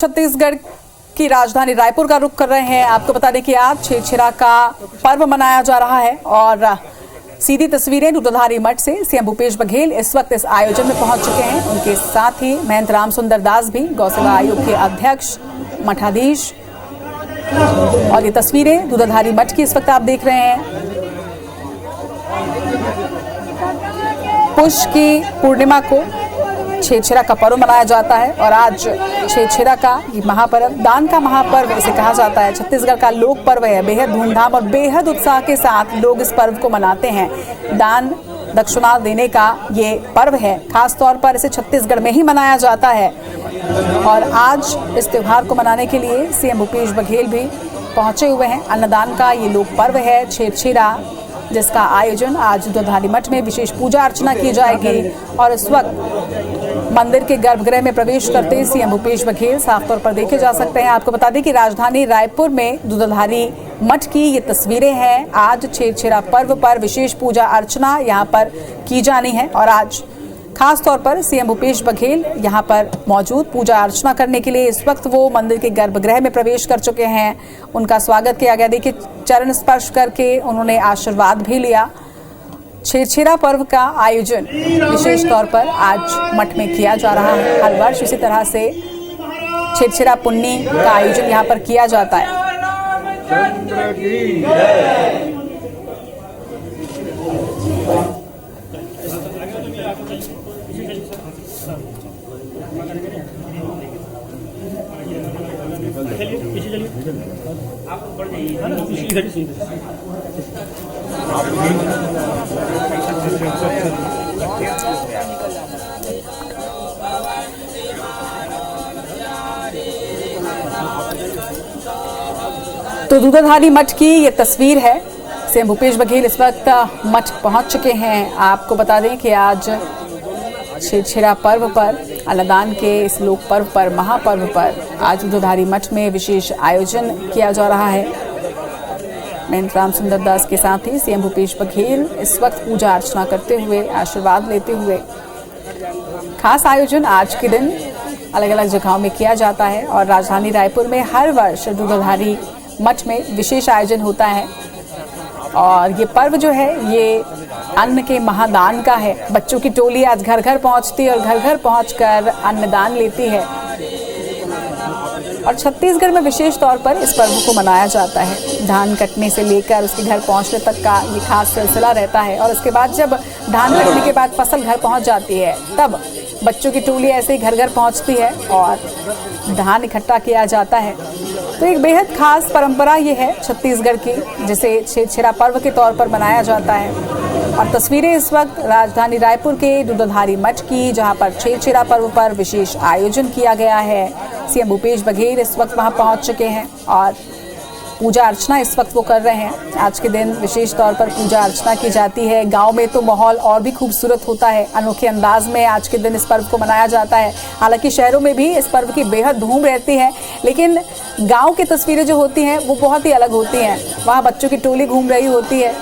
छत्तीसगढ़ की राजधानी रायपुर का रुख कर रहे हैं। आपको बता दें कि आज छेरछेरा का पर्व मनाया जा रहा है और सीधी तस्वीरें दूधाधारी मठ से सीएम भूपेश बघेल इस वक्त इस आयोजन में पहुंच चुके हैं। उनके साथ ही महंत राम सुंदर दास भी, गौसेवा आयोग के अध्यक्ष, मठाधीश। और ये तस्वीरें दूधाधारी मठ की इस वक्त आप देख रहे हैं। पुष की पूर्णिमा को छेरछेरा का पर्व मनाया जाता है और आज छेरछेरा का ये महापर्व, दान का महापर्व इसे कहा जाता है। छत्तीसगढ़ का लोक पर्व है। बेहद धूमधाम और बेहद उत्साह के साथ लोग इस पर्व को मनाते हैं। दान दक्षिणा देने का ये पर्व है। खास तौर पर इसे छत्तीसगढ़ में ही मनाया जाता है और आज इस त्योहार को मनाने के लिए सीएम भूपेश बघेल भी पहुंचे हुए हैं। अन्नदान का ये लोक पर्व है छेरछेरा, जिसका आयोजन आज दूधाधारी मठ में विशेष पूजा अर्चना की जाएगी। और इस वक्त मंदिर के गर्भगृह में प्रवेश करते सीएम भूपेश बघेल साफ तौर पर देखे जा सकते हैं। आपको बता दें कि राजधानी रायपुर में दूधाधारी मठ की ये तस्वीरें हैं। आज छेरछेरा पर्व पर विशेष पूजा अर्चना यहाँ पर की जानी है और आज खास तौर पर सीएम भूपेश बघेल यहाँ पर मौजूद पूजा अर्चना करने के लिए इस वक्त वो मंदिर के गर्भगृह में प्रवेश कर चुके हैं। उनका स्वागत किया गया। देखिए, चरण स्पर्श करके उन्होंने आशीर्वाद भी लिया। छेरछेरा पर्व का आयोजन विशेष तौर पर आज मठ में किया जा रहा है। हर वर्ष इसी तरह से छेरछेरा पुन्नी का आयोजन यहाँ पर किया जाता है। तो दूधाधारी मठ की ये तस्वीर है। सीएम भूपेश बघेल इस वक्त मठ पहुंच चुके हैं। आपको बता दें कि आज छेरछेरा पर्व पर, अन्नदान के इस लोक पर्व पर, महापर्व पर आज दूधाधारी मठ में विशेष आयोजन किया जा रहा है। महंत राम सुंदर दास के साथ ही सीएम भूपेश बघेल इस वक्त पूजा अर्चना करते हुए, आशीर्वाद लेते हुए। खास आयोजन आज के दिन अलग अलग जगहों में किया जाता है और राजधानी रायपुर में हर वर्ष दूधाधारी मठ में विशेष आयोजन होता है। और ये पर्व जो है ये अन्न के महादान का है। बच्चों की टोली आज घर घर पहुंचती है और घर घर पहुंचकर अन्नदान लेती है। और छत्तीसगढ़ में विशेष तौर पर इस पर्व को मनाया जाता है। धान कटने से लेकर उसके घर पहुंचने तक का ये खास सिलसिला रहता है। और उसके बाद जब धान कटने के बाद फसल घर पहुंच जाती है, तब बच्चों की टोली ऐसे ही घर घर पहुंचती है और धान इकट्ठा किया जाता है। तो एक बेहद खास परंपरा ये है छत्तीसगढ़ की, जिसे छेरछेरा पर्व के तौर पर मनाया जाता है। और तस्वीरें इस वक्त राजधानी रायपुर के दूधाधारी मठ की, जहां पर छेरछेरा पर्व पर विशेष आयोजन किया गया है। सीएम भूपेश बघेल इस वक्त वहां पहुंच चुके हैं और पूजा अर्चना इस वक्त वो कर रहे हैं। आज के दिन विशेष तौर पर पूजा अर्चना की जाती है। गांव में तो माहौल और भी खूबसूरत होता है। अनोखे अंदाज में आज के दिन इस पर्व को मनाया जाता है। हालांकि शहरों में भी इस पर्व की बेहद धूम रहती है, लेकिन गांव की तस्वीरें जो होती हैं वो बहुत ही अलग होती हैं। वहाँ बच्चों की टोली घूम रही होती है।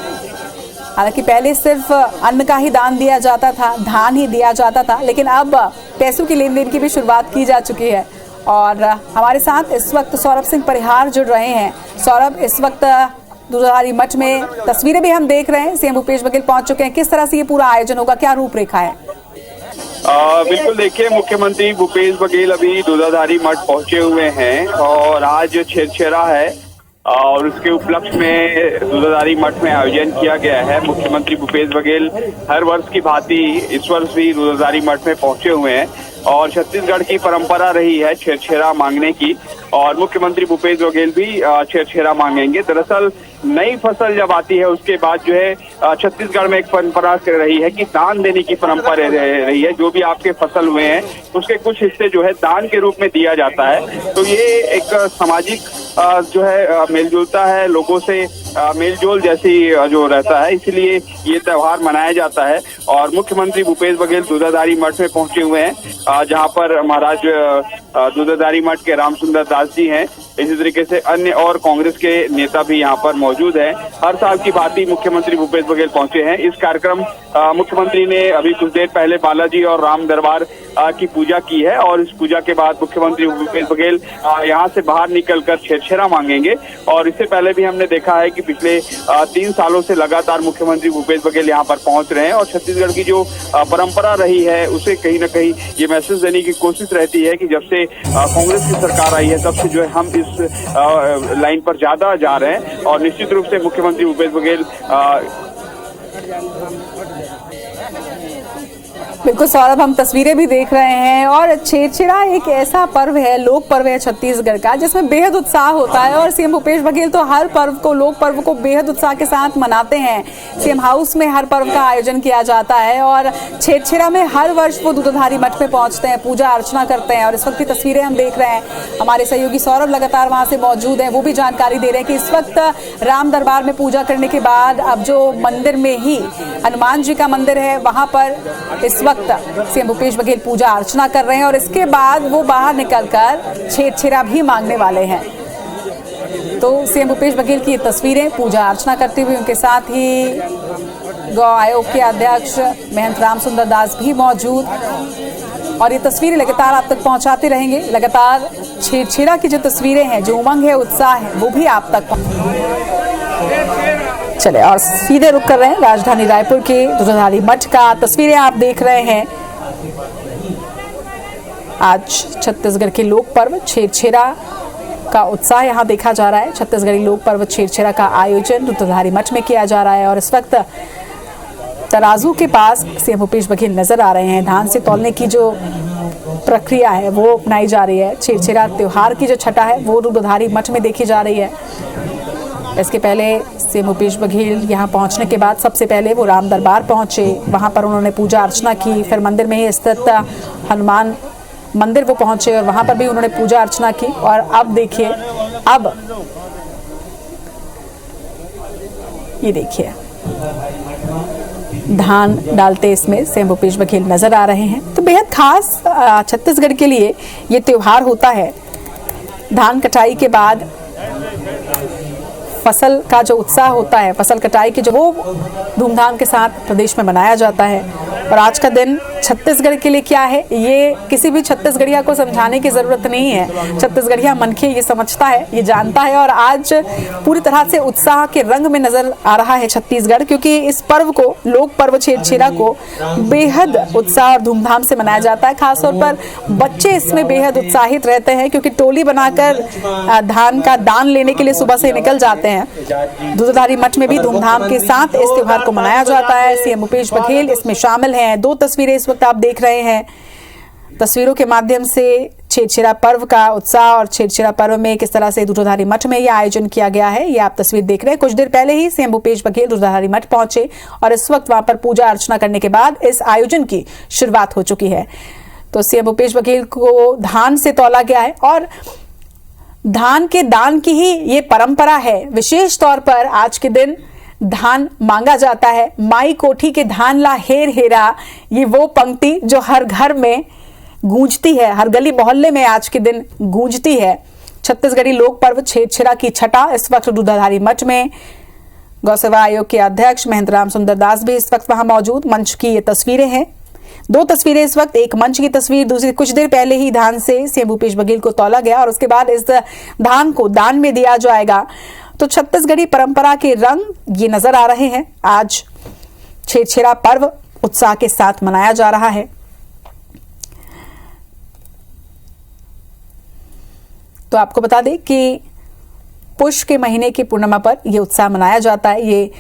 हालांकि पहले सिर्फ अन्न का ही दान दिया जाता था, धान ही दिया जाता था, लेकिन अब पैसों की लेन देन की भी शुरुआत की जा चुकी है। और हमारे साथ इस वक्त सौरभ सिंह परिहार जुड़ रहे हैं। सौरभ, इस वक्त दूधाधारी मठ में तस्वीरें भी हम देख रहे हैं। सीएम भूपेश बघेल पहुंच चुके हैं। किस तरह से ये पूरा आयोजन होगा, क्या रूपरेखा है? बिल्कुल, देखिए, मुख्यमंत्री भूपेश बघेल अभी दूधाधारी मठ पहुंचे हुए हैं और आज छेरछेरा है और उसके उपलक्ष्य में दूधाधारी मठ में आयोजन किया गया है। मुख्यमंत्री भूपेश बघेल हर वर्ष की भांति इस वर्ष भी दूधाधारी मठ में पहुंचे हुए हैं और छत्तीसगढ़ की परंपरा रही है छेरछेरा मांगने की और मुख्यमंत्री भूपेश बघेल भी छेरछेरा मांगेंगे। दरअसल नई फसल जब आती है उसके बाद जो है छत्तीसगढ़ में एक परंपरा रही है कि दान देने की परंपरा रही है। जो भी आपके फसल हुए हैं उसके कुछ हिस्से जो है दान के रूप में दिया जाता है। तो ये एक सामाजिक जो है मेलजोलता है, लोगों से मेलजोल जैसी जो रहता है, इसलिए ये त्योहार मनाया जाता है। और मुख्यमंत्री भूपेश बघेल दूधाधारी मठ में पहुंचे हुए हैं, जहां पर महाराज दूधाधारी मठ के रामसुंदर दास जी हैं। इसी तरीके से अन्य और कांग्रेस के नेता भी यहाँ पर मौजूद हैं। हर साल की भांति मुख्यमंत्री भूपेश बघेल पहुंचे हैं। इस कार्यक्रम मुख्यमंत्री ने अभी कुछ देर पहले बालाजी और राम दरबार की पूजा की है और इस पूजा के बाद मुख्यमंत्री भूपेश बघेल यहाँ से बाहर निकलकर छेरछेरा मांगेंगे। और इससे पहले भी हमने देखा है कि पिछले 3 सालों से लगातार मुख्यमंत्री भूपेश बघेल यहाँ पर पहुंच रहे हैं और छत्तीसगढ़ की जो परंपरा रही है उसे कहीं ना कहीं ये मैसेज देने की कोशिश रहती है कि जब से कांग्रेस की सरकार आई है तब से जो है हम इस लाइन पर ज्यादा जा रहे हैं। और निश्चित रूप से मुख्यमंत्री भूपेश बघेल बिल्कुल सौरभ, हम तस्वीरें भी देख रहे हैं और छेरछेरा एक ऐसा पर्व है, लोक पर्व है छत्तीसगढ़ का, जिसमें बेहद उत्साह होता है और सीएम भूपेश बघेल तो हर पर्व को, लोक पर्व को बेहद उत्साह के साथ मनाते हैं। सीएम हाउस में हर पर्व का आयोजन किया जाता है और छेरछेरा में हर वर्ष वो दूधाधारी मठ में पहुंचते हैं, पूजा अर्चना करते हैं। और इस वक्त की तस्वीरें हम देख रहे हैं, हमारे सहयोगी सौरभ लगातार वहां से मौजूद है, वो भी जानकारी दे रहे हैं कि इस वक्त राम दरबार में पूजा करने के बाद अब जो मंदिर में ही हनुमान जी का मंदिर है वहां पर इस वक्त सीएम भूपेश बघेल पूजा अर्चना कर रहे हैं और इसके बाद वो बाहर निकलकर छेरछेरा भी मांगने वाले हैं। तो सीएम भूपेश बघेल की ये तस्वीरें पूजा अर्चना करते हुए, उनके साथ ही गौ आयोग के अध्यक्ष महंत रामसुंदर दास भी मौजूद और ये तस्वीरें लगातार आप तक पहुंचाते रहेंगे। लगातार छेरछेरा की जो तस्वीरें हैं, जो उमंग है, उत्साह है, वो भी आप तक चले। और सीधे रुक कर रहे हैं राजधानी रायपुर के दूधाधारी मठ का, तस्वीरें आप देख रहे हैं। आज छत्तीसगढ़ के लोक पर्व छेरछेरा का उत्साह यहाँ देखा जा रहा है। छत्तीसगढ़ी लोक पर्व छेरछेरा का आयोजन दूधाधारी मठ में किया जा रहा है और इस वक्त तराजू के पास सीएम भूपेश बघेल नजर आ रहे हैं। धान से तौलने की जो प्रक्रिया है वो अपनाई जा रही है। छेरछेरा त्योहार की जो छटा है वो दूधाधारी मठ में देखी जा रही है। इसके पहले सीएम भूपेश बघेल यहाँ पहुँचने के बाद सबसे पहले वो राम दरबार पहुँचे, वहाँ पर उन्होंने पूजा अर्चना की। फिर मंदिर में ही स्थित हनुमान मंदिर वो पहुँचे और वहाँ पर भी उन्होंने पूजा अर्चना की। और अब देखिए, अब ये देखिए धान डालते इसमें सीएम भूपेश बघेल नजर आ रहे हैं। तो बेहद खास छत्तीसगढ़ के लिए ये त्योहार होता है। धान कटाई के बाद फसल का जो उत्साह होता है, फसल कटाई की जो वो धूमधाम के साथ प्रदेश में मनाया जाता है। और आज का दिन छत्तीसगढ़ के लिए क्या है, ये किसी भी छत्तीसगढ़िया को समझाने की जरूरत नहीं है। छत्तीसगढ़िया मनखे ये समझता है, ये जानता है और आज पूरी तरह से उत्साह के रंग में नजर आ रहा है छत्तीसगढ़, क्योंकि इस पर्व को, लोक पर्व छेरछेरा को बेहद उत्साह और धूमधाम से मनाया जाता है। खासतौर पर बच्चे इसमें बेहद उत्साहित रहते हैं क्योंकि टोली बनाकर धान का दान लेने के लिए सुबह से निकल जाते हैं। दूधाधारी मठ में भी धूमधाम के साथ इस त्योहार को मनाया जाता है। सीएम भूपेश बघेल इसमें शामिल हैं। 2 तस्वीरें इस वक्त आप देख रहे हैं। तस्वीरों के माध्यम से छेरछेरा पर्व का उत्साह और छेरछेरा पर्व में किस तरह से दूधाधारी मठ में यह आयोजन किया गया है, ये आप तस्वीर देख रहे हैं। कुछ देर पहले ही सीएम भूपेश बघेल दूधाधारी मठ पहुंचे और इस वक्त वहां पर पूजा अर्चना करने के बाद इस आयोजन की शुरुआत हो चुकी है। तो सीएम भूपेश बघेल को धान से तौला गया है और धान के दान की ही ये परंपरा है। विशेष तौर पर आज के दिन धान मांगा जाता है। माई कोठी के धान ला हेर हेरा, ये वो पंक्ति जो हर घर में गूंजती है, हर गली मोहल्ले में आज के दिन गूंजती है। छत्तीसगढ़ी लोक पर्व छेरछेरा की छटा इस वक्त दूधाधारी मठ में। गौ सेवा आयोग के अध्यक्ष महंत रामसुंदर दास भी इस वक्त वहां मौजूद। मंच की ये तस्वीरें हैं, 2 तस्वीरें इस वक्त, एक मंच की तस्वीर, दूसरी कुछ देर पहले ही धान से सीएम भूपेश बघेल को तौला गया और उसके बाद इस धान को दान में दिया जाएगा। तो छत्तीसगढ़ी परंपरा के रंग ये नजर आ रहे हैं। आज छेरछेरा पर्व उत्साह के साथ मनाया जा रहा है। तो आपको बता दें कि पुष के महीने की पूर्णिमा पर यह उत्साह मनाया जाता है, ये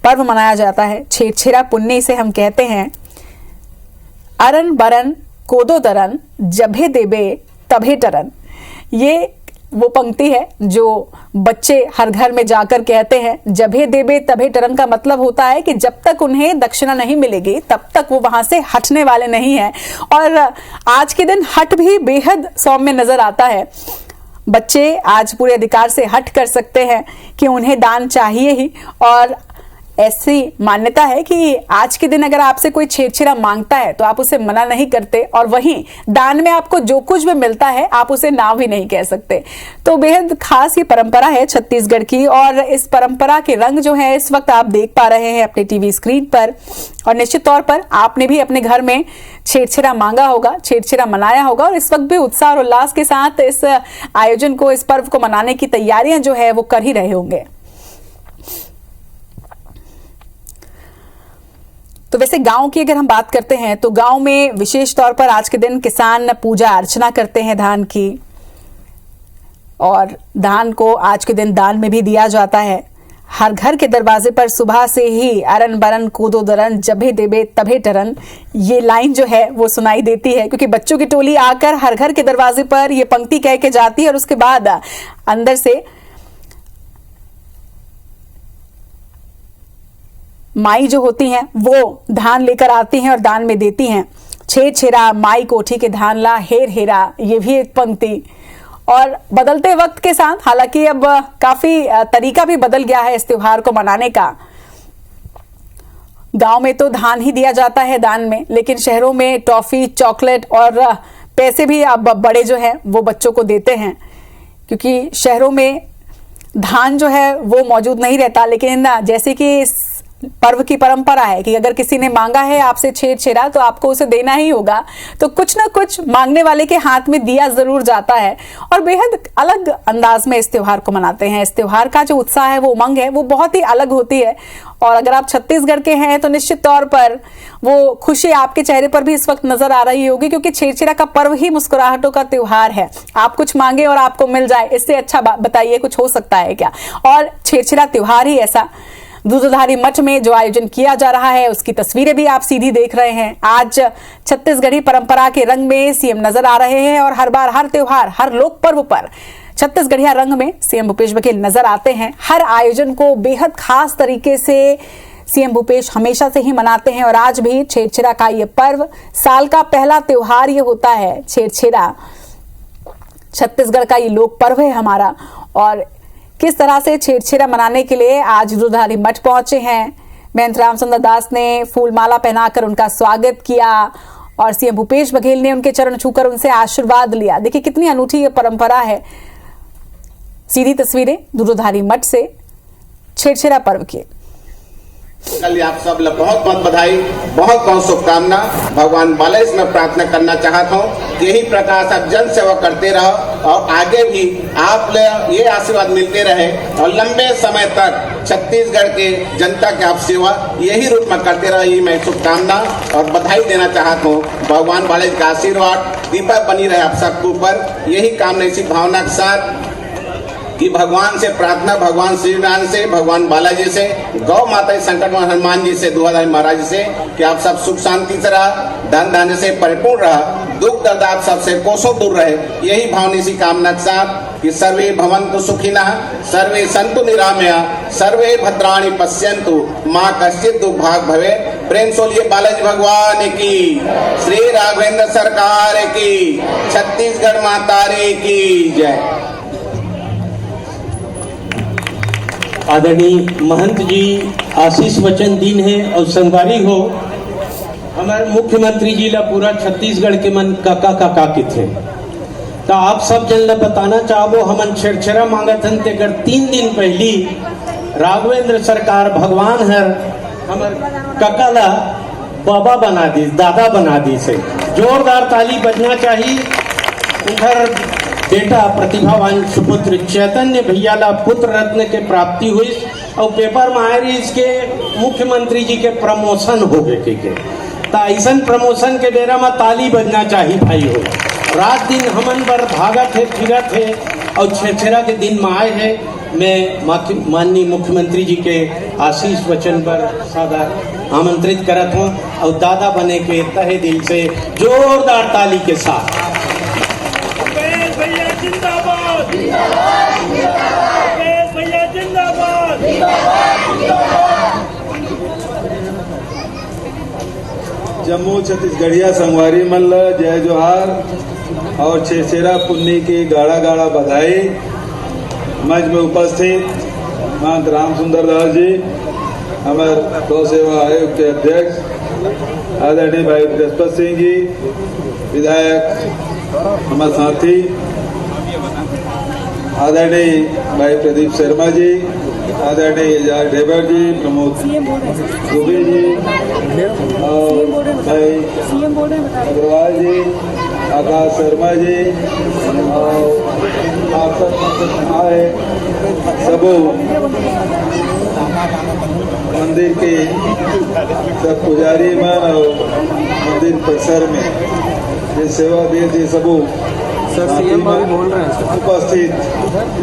पर्व मनाया जाता है। छेरछेरा पुण्य इसे हम कहते हैं। अरन बरन कोदो दरन, जभे देबे तभे टरन, ये वो पंक्ति है जो बच्चे हर घर में जाकर कहते हैं। जभे देबे तभे टरन का मतलब होता है कि जब तक उन्हें दक्षिणा नहीं मिलेगी तब तक वो वहां से हटने वाले नहीं हैं। और आज के दिन हट भी बेहद सौम्य नजर आता है। बच्चे आज पूरे अधिकार से हट कर सकते हैं कि उन्हें दान चाहिए ही। और ऐसी मान्यता है कि आज के दिन अगर आपसे कोई छेड़छेड़ा मांगता है तो आप उसे मना नहीं करते, और वहीं दान में आपको जो कुछ भी मिलता है आप उसे ना भी नहीं कह सकते। तो बेहद खास ये परंपरा है छत्तीसगढ़ की, और इस परंपरा के रंग जो है इस वक्त आप देख पा रहे हैं अपने टीवी स्क्रीन पर। और निश्चित तौर पर आपने भी अपने घर में छेड़छेड़ा मांगा होगा, छेड़छेड़ा मनाया होगा, और इस वक्त भी उत्साह और उल्लास के साथ इस आयोजन को, इस पर्व को मनाने की तैयारियां जो है वो कर ही रहे होंगे। तो वैसे गांव की अगर हम बात करते हैं तो गांव में विशेष तौर पर आज के दिन किसान पूजा अर्चना करते हैं धान की, और धान को आज के दिन दान में भी दिया जाता है। हर घर के दरवाजे पर सुबह से ही अरन बरन कूदो दरन जभे देबे तभे टरन, ये लाइन जो है वो सुनाई देती है, क्योंकि बच्चों की टोली आकर हर घर के दरवाजे पर ये पंक्ति कह के जाती है, और उसके बाद अंदर से माई जो होती हैं वो धान लेकर आती हैं और दान में देती हैं। छेर छेरा माई कोठी के धान ला हेर हेरा, ये भी एक पंक्ति। और बदलते वक्त के साथ, हालांकि अब काफी तरीका भी बदल गया है इस त्योहार को मनाने का। गांव में तो धान ही दिया जाता है दान में, लेकिन शहरों में टॉफी, चॉकलेट और पैसे भी अब बड़े जो है वो बच्चों को देते हैं, क्योंकि शहरों में धान जो है वो मौजूद नहीं रहता। लेकिन जैसे कि इस पर्व की परंपरा है कि अगर किसी ने मांगा है आपसे छेड़ा तो आपको उसे देना ही होगा, तो कुछ ना कुछ मांगने वाले के हाथ में दिया जरूर जाता है। और बेहद अलग अंदाज में इस त्योहार को मनाते हैं। इस त्योहार का जो उत्साह है, वो उमंग है, वो बहुत ही अलग होती है। और अगर आप छत्तीसगढ़ के हैं तो निश्चित तौर पर वो खुशी आपके चेहरे पर भी इस वक्त नजर आ रही होगी, क्योंकि छेड़छेड़ा का पर्व ही मुस्कुराहटों का त्योहार है। आप कुछ मांगे और आपको मिल जाए, इससे अच्छा बताइए कुछ हो सकता है क्या? और छेड़छेड़ा त्योहार ही ऐसा। दूधधारी मठ में जो आयोजन किया जा रहा है उसकी तस्वीरें भी आप सीधी देख रहे हैं। आज छत्तीसगढ़ी परंपरा के रंग में सीएम नजर आ रहे हैं, और हर बार, हर त्योहार, हर लोक पर्व पर छत्तीसगढ़िया रंग में सीएम भूपेश बघेल नजर आते हैं। हर आयोजन को बेहद खास तरीके से सीएम भूपेश हमेशा से ही मनाते हैं, और आज भी छेड़छेड़ा का ये पर्व, साल का पहला त्योहार ये होता है छेड़छेड़ा। छत्तीसगढ़ का ये लोक पर्व है हमारा, और किस तरह से छेड़छेड़ा मनाने के लिए आज दूधधारी मठ पहुंचे हैं। महंत रामसुंदर दास ने फूलमाला पहनाकर उनका स्वागत किया, और सीएम भूपेश बघेल ने उनके चरण छूकर उनसे आशीर्वाद लिया। देखिए कितनी अनूठी ये परंपरा है। सीधी तस्वीरें दूधधारी मठ से छेड़छेड़ा पर्व की। कल आप सब लोग बहुत बहुत बधाई, बहुत बहुत शुभकामना। भगवान बाला से मैं प्रार्थना करना चाहता हूँ कि यही प्रकार से आप जन सेवा करते रहो, और आगे भी आप ये आशीर्वाद मिलते रहे, और लंबे समय तक छत्तीसगढ़ के जनता की आप सेवा यही रूप में करते रहो, यही मैं शुभकामना और बधाई देना चाहता हूँ। भगवान बाला का आशीर्वाद दीपक बनी रहे आप सबके ऊपर, यही कामना इसी भावना के साथ कि भगवान से प्रार्थना, भगवान श्री राम से, भगवान बालाजी से, गौ माता संकट हनुमान जी से, दूधधारी महाराज से, कि आप सब सुख शांति से रहा, धन धान्य से परिपूर्ण रहा, दुख दर्द आप सबसे कोसों दूर रहे, यही भावना इसी कामना के साथ कि सर्वे भवन्तु सुखिनः, सर्वे सन्तु निरामया, सर्वे भद्राणि पश्यन्तु, माँ कश्चित् दुख भाग भवे। प्रेम सोलिए बालाजी भगवान की, श्री राघवेंद्र सरकार की, छत्तीसगढ़ मातारी की जय। आदरणीय महंत जी आशीष वचन दीन है और संगवारी हो, हमारे मुख्यमंत्री जी ला पूरा छत्तीसगढ़ के मन काका काका के थे। तो आप सब जन ला बताना चाहबो, हमन छेड़छेड़ा मांगत हन तेकर 3 दिन पहली राघवेंद्र सरकार भगवान हर हमर काका ला बाबा बना दी, दादा बना दी से। जोरदार ताली बजना चाहिए। उधर बेटा प्रतिभावान सुपुत्र चैतन्य भैया ला पुत्र रत्न के प्राप्ति हुई, और पेपर में आए रही इसके मुख्यमंत्री जी के प्रमोशन हो गए के। ऐसा प्रमोशन के बेरा में ताली बजना चाहिए भाई हो। रात दिन हमन बर भागत है, फिरत है, और छेड़छेड़ा के दिन में आए हैं। मैं माननीय मुख्यमंत्री जी के आशीष वचन पर सादा आमंत्रित करत हूँ, और दादा बने के तहे दिल से जोरदार ताली के साथ। भैया जिंदाबाद, भैया जिंदाबाद। जम्मू छत्तीसगढ़िया संगवारी मन ला जय जोहार और छेड़छेड़ा पुन्नी की गाड़ा गाड़ा बधाई। मंच में उपस्थित महंत रामसुंदर दास जी, हमारे गौ सेवा आयोग के अध्यक्ष आदरणीय भाई बृहस्पति सिंह जी, विधायक हमारे साथी आदरणीय भाई प्रदीप शर्मा जी, आदरणीय एजाज ढेबर जी, प्रमोद दुबे जी और भाई अग्रवाल जी, आकाश शर्मा जी और आप सब आए सबो मंदिर के सब पुजारी मन और मंदिर परिसर में ये सेवा दे सबो उपस्थित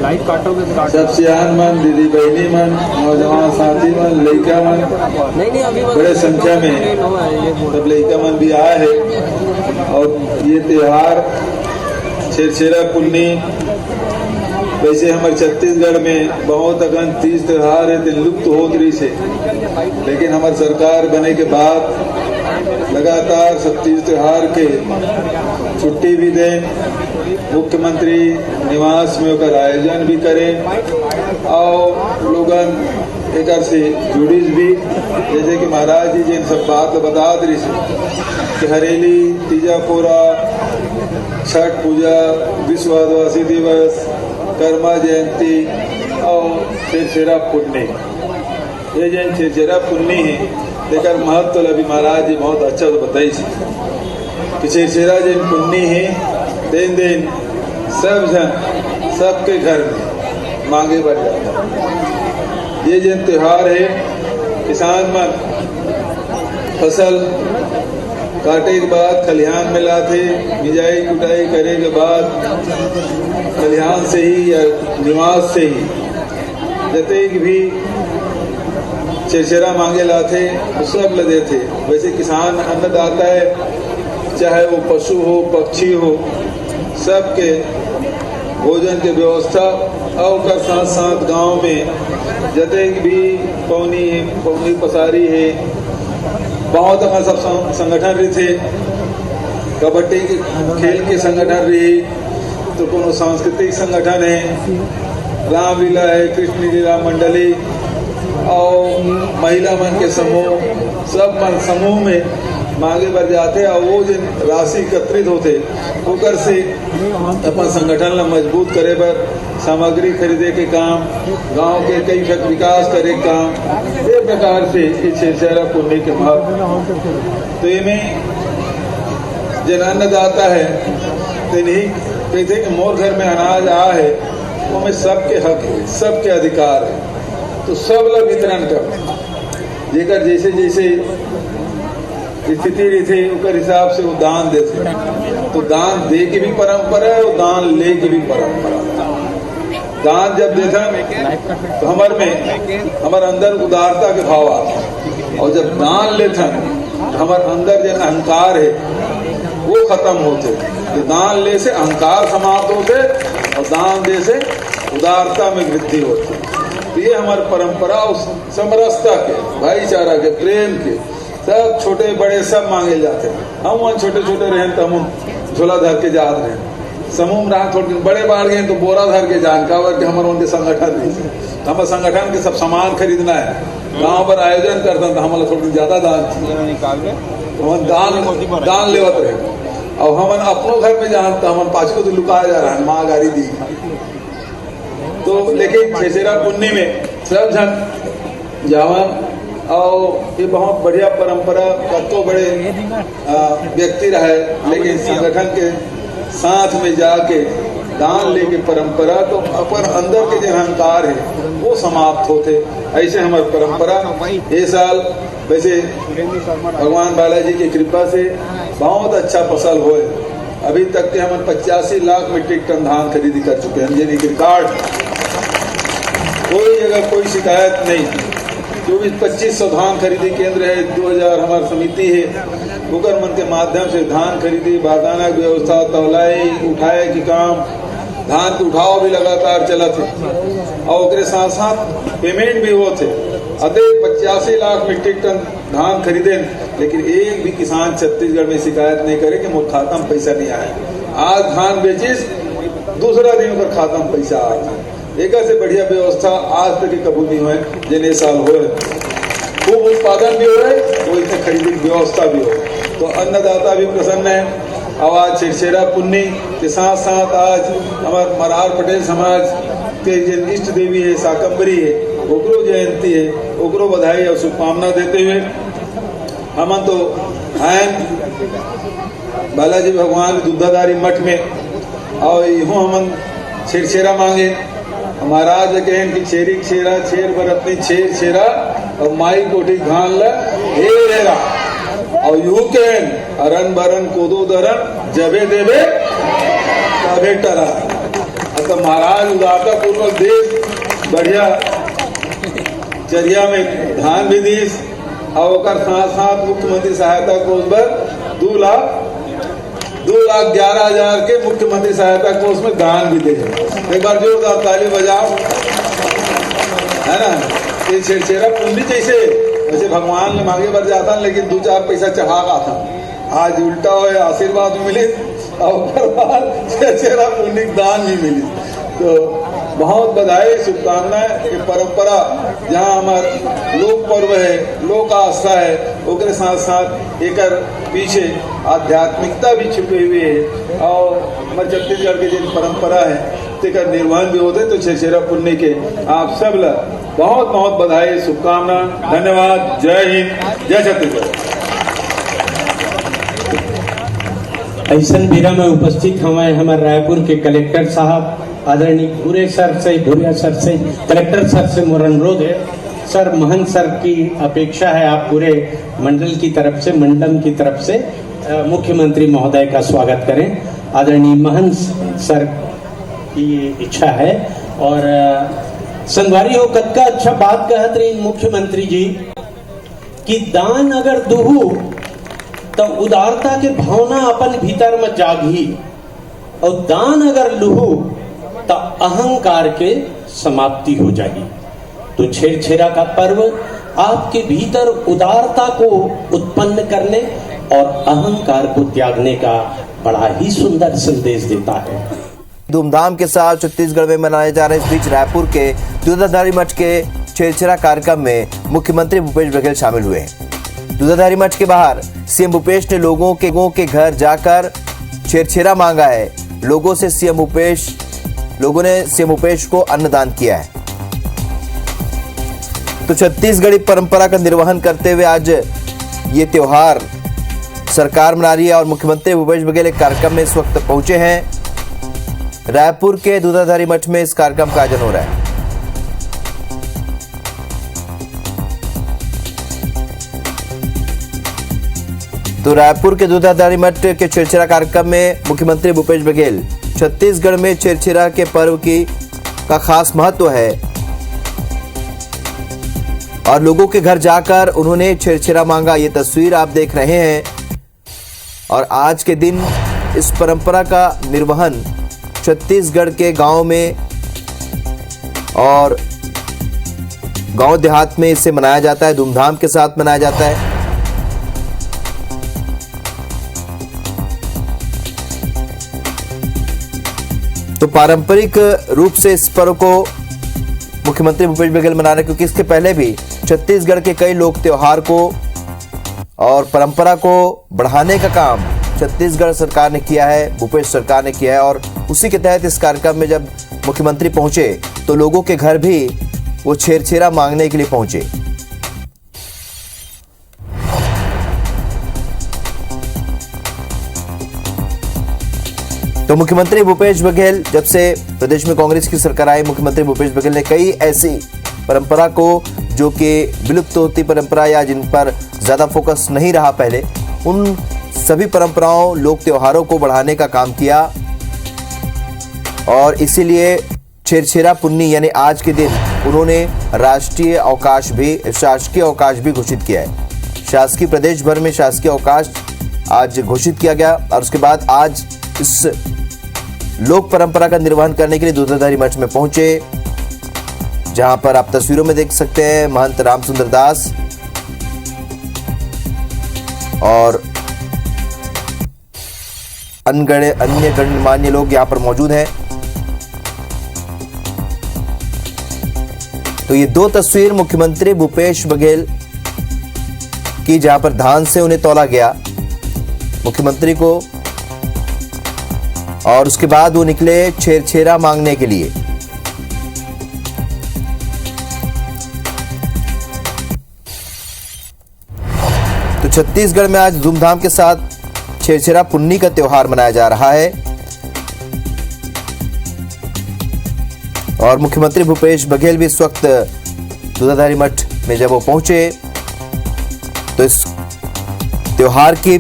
लाइव काटोगे तो सब सियान मन, दीदी बहनी मन, नौजवान साथी मन, लड़का मन, नहीं अभी बड़े संख्या में सब लड़का मन भी आए हैं। और ये त्योहार छेरछेरा पुन्नी, वैसे हमारे छत्तीसगढ़ में बहुत अगन 30 त्योहार है लुप्त होत रही से, लेकिन हमारी सरकार बने के बाद लगातार 37 त्योहार के छुट्टी भी दें, मुख्यमंत्री निवास में होकर आयोजन भी करें और लोगन एक से जुड़ीस भी, जैसे कि महाराज जी जिन सब बात बता दी कि हरेली, तीजा पोरा, छठ पूजा, विश्व आदिवासी दिवस, कर्मा जयंती और छेरछेरा पुन्नी, ये जन छेरछेरा पुन्नी है लेकर महत्व अभी महाराज जी बहुत अच्छा तो बताई कि छेरछेरा जन पुन्नी है दिन दिन सब जन सबके घर में मांगे बढ़ जाता है। ये जन त्योहार है किसान मन फसल काटे के बाद खलिहान में लाते, मिजाई कुटाई करे के बाद खलिहान से ही या निवास से ही जते भी छेरछेरा मांगे लाते तो सब लदे थे। वैसे किसान अन्नदाता है, चाहे वो पशु हो पक्षी हो, सबके भोजन के व्यवस्था और साथ साथ गांव में जते भी पौनी पसारी है, बहुत अपना सब संगठन रही थे, कबड्डी के खेल के संगठन रही तो कोनो सांस्कृतिक संगठन है, रामलीला है, कृष्ण लीला मंडली और महिला मन के समूह, सब मन समूह में मांगे बढ़ जाते और वो जिन राशि एकत्रित होते ओकर से अपन संगठन ला मजबूत करे बर सामग्री खरीदे के काम, गांव के कई विकास करे के काम, ये प्रकार से ये छेरछेरा पुन्नी के महत्व। तो इनमें जिन अन्नदाता है तो नहीं कहते कि मोर घर में अनाज आ है, वो में सबके हक है, सबके अधिकार है, तो सब लोग वितरण कर जेकर जैसे जैसे स्थिति रही थे उकर हिसाब से वो दान देते। तो दान दे की भी परंपरा है और दान ले की भी परंपरा है। दान जब देता तो हमारे अंदर उदारता के भाव आते, और जब दान लेता तो हमारे अंदर जो अहंकार है वो खत्म होते। तो दान ले से अहंकार समाप्त होते और दान दे से उदारता में वृद्धि होती। तो ये हमारी परंपरा उस समरसता के, भाईचारा के, प्रेम के, सब छोटे बड़े सब मांगे जाते। हम वहाँ छोटे छोटे रहें तो हम झोला धर के जात रहे, समूह में रहा थोड़े बड़े बाढ़ गए तो बोरा धर के जान का के हमारे उनके संगठन नहीं, हमारे संगठन के सब सामान खरीदना है, गांव पर आयोजन करता तो हमारा थोड़ी ज्यादा दान हम दान लेवत रहे। और हम अपनों घर में जानता हम पाँच को तो लुकाया जा रहा है, माँ गाड़ी दी तो। लेकिन छेरछेरा पुन्नी में सब जन जावन और ये बहुत बढ़िया परंपरा, कतो बड़े व्यक्ति रहे लेकिन संगठन के साथ में जाके दान लेके परंपरा, तो अपन अंदर के जो अहंकार है वो समाप्त होते। ऐसे हमारी परंपरा ये साल वैसे भगवान बालाजी की कृपा से बहुत अच्छा फसल हुए। अभी तक के हम 85 लाख मीट्रिक टन धान खरीदी कर चुके हैं, यानी कि रिकॉर्ड, कोई जगह कोई शिकायत नहीं। 24-2500 धान खरीदी केंद्र है, 2000 हमारी समिति है, उकर मन के माध्यम से धान खरीदी, बारदाना की व्यवस्था, तौलाई उठाए की काम, धान के उठाव भी लगातार चलत है और उसके साथ साथ पेमेंट भी होते। अधिक 85 लाख मीट्रिक टन धान खरीदे, लेकिन एक भी किसान छत्तीसगढ़ में शिकायत नहीं करे कि मोर खाता में पैसा नहीं आया। आज धान बेचिस, दूसरा दिन उनका खाता में पैसा आ जाए। एक से बढ़िया व्यवस्था आज तक कबूल नहीं हुए जिन्हें साल हुए। खूब उत्पादन भी हो वही से खरीदी की व्यवस्था भी हो। तो अन्नदाता भी प्रसन्न है। अब आज छिरछेरा पुन्नी के साथ साथ आज हमारे मरार पटेल समाज के जो इष्ट देवी है शाकंभरी है, ओकरो जयंती है, ओकरो बधाई और शुभकामना देते हुए हम तो हैं बालाजी भगवान दूधाधारी मठ में और यूँ हम छिरछेरा मांगे। महाराज कहें कि छेरी छेरा छेर बरतनी छेर छेरा और माई कोठी घान ल हेरा और यूं कहें अरन बरन कोदो दरन जबे देवे तबे टरा। तो महाराज उदारता पूर्वक देश बढ़िया चरिया में धान भी दीस और साथ साथ मुख्यमंत्री सहायता कोष पर 2,11,000 के मुख्यमंत्री सहायता कोष में दान भी दे। एक बार जोरदार ताली बजाओ, है ना। ये छिरछेरा पुण्य जैसे वैसे भगवान ने मांगे बढ़ जाता लेकिन 2-4 पैसा चढ़ागा था। आज उल्टा हो आशीर्वाद भी मिली और छिरछेरा पुण्य दान भी मिली। तो बहुत बधाई शुभकामनाएं। ये परंपरा जहाँ हमार लोक पर्व है, लोक आस्था है, उसके साथ साथ एक पीछे आध्यात्मिकता भी छुपी हुई है और हमारे छत्तीसगढ़ की जो परंपरा है तेकर निर्वहन भी होते। तो छिरछेरा पुण्य के आप सब ला बहुत बहुत बधाई शुभकामना। धन्यवाद। जय हिंद, जय छत्तीसगढ़। ऐसा बेरा में उपस्थित हमारे रायपुर के कलेक्टर साहब आदरणीय भूरिया सर से कलेक्टर सर से मोर अनुरोध है सर, महंत सर की अपेक्षा है आप पूरे मंडल की तरफ से, मंडलम की तरफ से मुख्यमंत्री महोदय का स्वागत करें। आदरणीय महंत सर की इच्छा है। और संगवारी हो कतका अच्छा बात कहत रही मुख्यमंत्री जी कि दान अगर दुहू तो उदारता के भावना अपन भीतर में जागी और दान अगर लुहू तो अहंकार के समाप्ति हो जाएगी। तो छिरछेरा का पर्व आपके भीतर उदारता को उत्पन्न करने और अहंकार को त्यागने का बड़ा ही सुंदर संदेश देता है। धूमधाम के साथ छत्तीसगढ़ में मनाए जा रहे इस बीच रायपुर के दूधाधारी मठ के छिरछेरा कार्यक्रम में मुख्यमंत्री भूपेश बघेल शामिल हुए हैं। दूधाधारी मठ के बाहर सीएम भूपेश ने लोगों के घर जाकर छिरछेरा मांगा है। लोगों ने सीएम भूपेश को अन्नदान किया है। तो छत्तीसगढ़ी परंपरा का निर्वहन करते हुए आज ये त्योहार सरकार मना रही है और मुख्यमंत्री भूपेश बघेल एक कार्यक्रम में इस वक्त पहुंचे हैं। रायपुर के दूधाधारी मठ में इस कार्यक्रम का आयोजन हो रहा है। तो रायपुर के दूधाधारी मठ के छिरछेरा कार्यक्रम में मुख्यमंत्री भूपेश बघेल, छत्तीसगढ़ में छिरछेरा के पर्व का खास महत्व है और लोगों के घर जाकर उन्होंने छिरछेरा मांगा। ये तस्वीर आप देख रहे हैं और आज के दिन इस परंपरा का निर्वहन छत्तीसगढ़ के गांव में और गांव देहात में इसे मनाया जाता है, धूमधाम के साथ मनाया जाता है। तो पारंपरिक रूप से इस पर्व को मुख्यमंत्री भूपेश बघेल मना रहे, क्योंकि इसके पहले भी छत्तीसगढ़ के कई लोक त्योहार को और परंपरा को बढ़ाने का काम छत्तीसगढ़ सरकार ने किया है, भूपेश सरकार ने किया है। और उसी के तहत इस कार्यक्रम में जब मुख्यमंत्री पहुंचे तो लोगों के घर भी वो छिरछेरा मांगने के लिए पहुंचे। तो मुख्यमंत्री भूपेश बघेल, जब से प्रदेश में कांग्रेस की सरकार आई, मुख्यमंत्री भूपेश बघेल ने कई ऐसी परंपरा को जो कि विलुप्त होती परंपरा या जिन पर ज्यादा फोकस नहीं रहा पहले, उन सभी परंपराओं, लोक त्योहारों को बढ़ाने का काम किया। और इसीलिए छिरछेरा पुन्नी यानी आज के दिन उन्होंने शासकीय अवकाश भी घोषित किया है। शासकीय प्रदेश भर में शासकीय अवकाश आज घोषित किया गया और उसके बाद आज इस लोक परंपरा का निर्वहन करने के लिए दूधाधारी मठ में पहुंचे, जहां पर आप तस्वीरों में देख सकते हैं महंत रामसुंदर दास और अन्य गणमान्य लोग यहां पर मौजूद हैं। तो ये दो तस्वीर मुख्यमंत्री भूपेश बघेल की, जहां पर धान से उन्हें तौला गया मुख्यमंत्री को, और उसके बाद वो निकले छेरछेरा मांगने के लिए। तो छत्तीसगढ़ में आज धूमधाम के साथ छेरछेरा पुन्नी का त्योहार मनाया जा रहा है और मुख्यमंत्री भूपेश बघेल भी इस वक्त दूधाधारी मठ में जब वो पहुंचे तो इस त्योहार की,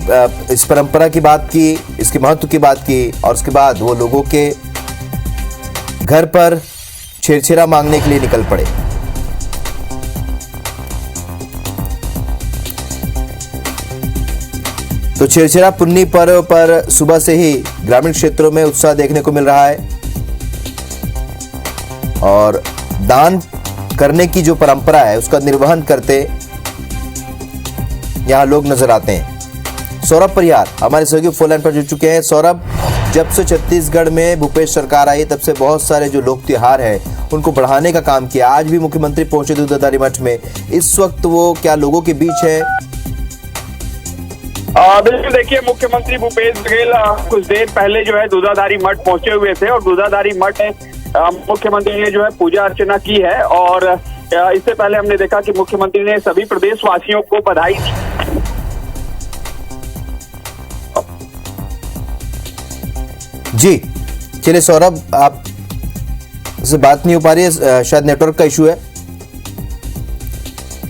इस परंपरा की बात की, इसके महत्व की बात की, और उसके बाद वो लोगों के घर पर छेरछेरा मांगने के लिए निकल पड़े। तो छेरछेरा पुन्नी पर्व पर सुबह से ही ग्रामीण क्षेत्रों में उत्साह देखने को मिल रहा है और दान करने की जो परंपरा है उसका निर्वहन करते यहां लोग नजर आते हैं। सौरभ परिहार हमारे सहयोगी फोन लाइन पर जुड़ चुके हैं। सौरभ, जब से छत्तीसगढ़ में भूपेश सरकार आई तब से बहुत सारे जो लोक त्योहार हैं उनको बढ़ाने का काम किया। आज भी मुख्यमंत्री पहुंचे दूधाधारी मठ में, इस वक्त वो क्या लोगों के बीच है? बिल्कुल, देखिए मुख्यमंत्री भूपेश बघेल कुछ देर पहले जो है दूधाधारी मठ पहुंचे हुए थे और दूधाधारी मठ मुख्यमंत्री ने जो है पूजा अर्चना की है। और इससे पहले हमने देखा कि मुख्यमंत्री ने सभी प्रदेशवासियों को बधाई दी। जी चलिए सौरभ, आप से बात नहीं हो पा रही है, शायद नेटवर्क का इशू है,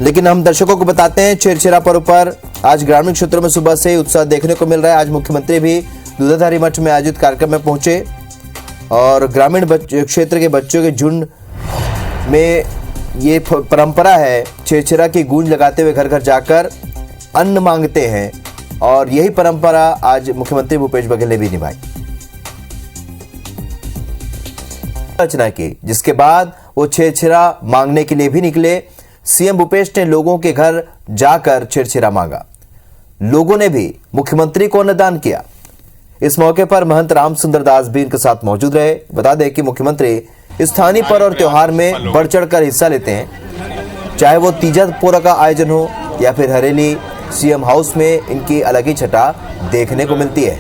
लेकिन हम दर्शकों को बताते हैं छेरछेरा पर्व पर आज ग्रामीण क्षेत्रों में सुबह से ही उत्साह देखने को मिल रहा है। आज मुख्यमंत्री भी दूधाधारी मठ में आयोजित कार्यक्रम में पहुंचे और ग्रामीण क्षेत्र के बच्चों के झुंड में ये परंपरा है, छेरछेरा की गूंज लगाते हुए घर घर जाकर अन्न मांगते हैं और यही परंपरा आज मुख्यमंत्री भूपेश बघेल ने भी निभाई, रचना की, जिसके बाद वो छेरछेरा मांगने के लिए भी निकले। सीएम भूपेश ने लोगों के घर जाकर छेरछेरा मांगा, लोगों ने भी मुख्यमंत्री को अन्नदान किया। इस मौके पर महंत राम सुंदर दास भी इनके साथ मौजूद रहे। बता दें कि मुख्यमंत्री स्थानीय पर्व और त्योहार में बढ़ चढ़कर हिस्सा लेते हैं, चाहे वो तीजा पोरा का आयोजन हो या फिर हरेली सीएम हाउस में इनकी अलग ही छटा देखने को मिलती है।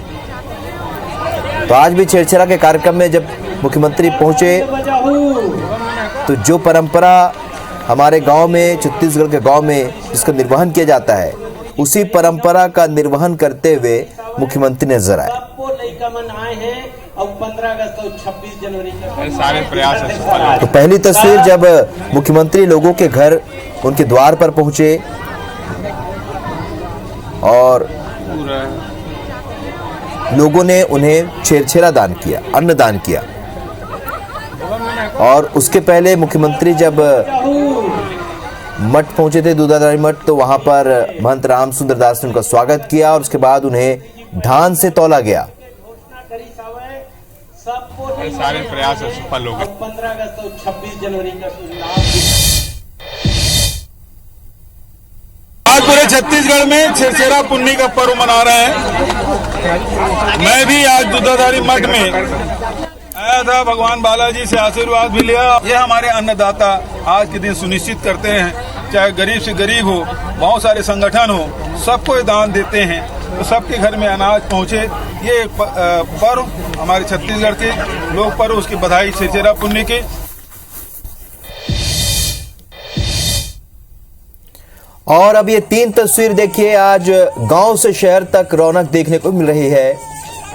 तो आज भी छेरछेरा के कार्यक्रम में जब मुख्यमंत्री पहुंचे तो जो परंपरा हमारे गांव में, छत्तीसगढ़ के गांव में जिसका निर्वहन किया जाता है, उसी परंपरा का निर्वहन करते हुए मुख्यमंत्री नजर आए। और 15 अगस्त और 26 जनवरी के सारे प्रयास। तो पहली तस्वीर जब मुख्यमंत्री लोगों के घर, उनके द्वार पर पहुंचे और लोगों ने उन्हें छेरछेरा दान किया, अन्नदान किया। और उसके पहले मुख्यमंत्री जब मठ पहुंचे थे, दूधाधारी मठ, तो वहां पर महंत राम सुंदर दास ने उनका स्वागत किया और उसके बाद उन्हें धान से तौला गया। सारे प्रयास सफल हो गए। 15 अगस्त और 26 जनवरी का आज पूरे छत्तीसगढ़ में छेरछेरा पुन्नी का पर्व मना रहे हैं। मैं भी आज दूधाधारी मठ में आया था, भगवान बालाजी से आशीर्वाद भी लिया। ये हमारे अन्नदाता आज के दिन सुनिश्चित करते हैं, चाहे गरीब से गरीब हो, बहुत सारे संगठन हो, सबको दान देते हैं, तो सबके घर में अनाज पहुंचे। ये पर्व हमारे छत्तीसगढ़ के लोक पर्व, उसकी बधाई छेरछेरा पुन्नी की। और अब ये 3 तस्वीर देखिए, आज गांव से शहर तक रौनक देखने को मिल रही है।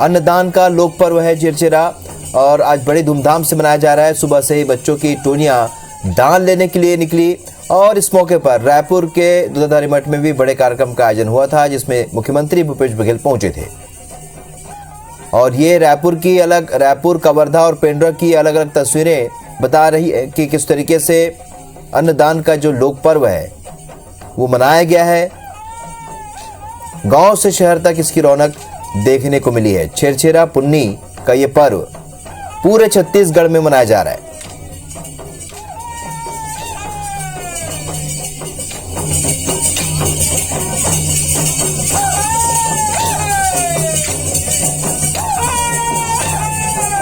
अन्नदान का लोक पर्व है छेरछेरा और आज बड़ी धूमधाम से मनाया जा रहा है। सुबह से ही बच्चों की टोलियां दान लेने के लिए निकली और इस मौके पर रायपुर के दूधाधारी मठ में भी बड़े कार्यक्रम का आयोजन हुआ था, जिसमें मुख्यमंत्री भूपेश बघेल पहुंचे थे। और ये रायपुर, कवर्धा और पेंड्रा की अलग अलग तस्वीरें बता रही है कि किस तरीके से अन्नदान का जो लोक पर्व है वो मनाया गया है। गांव से शहर तक इसकी रौनक देखने को मिली है। छेरछेरा पुन्नी का ये पर्व पूरे छत्तीसगढ़ में मनाया जा रहा है।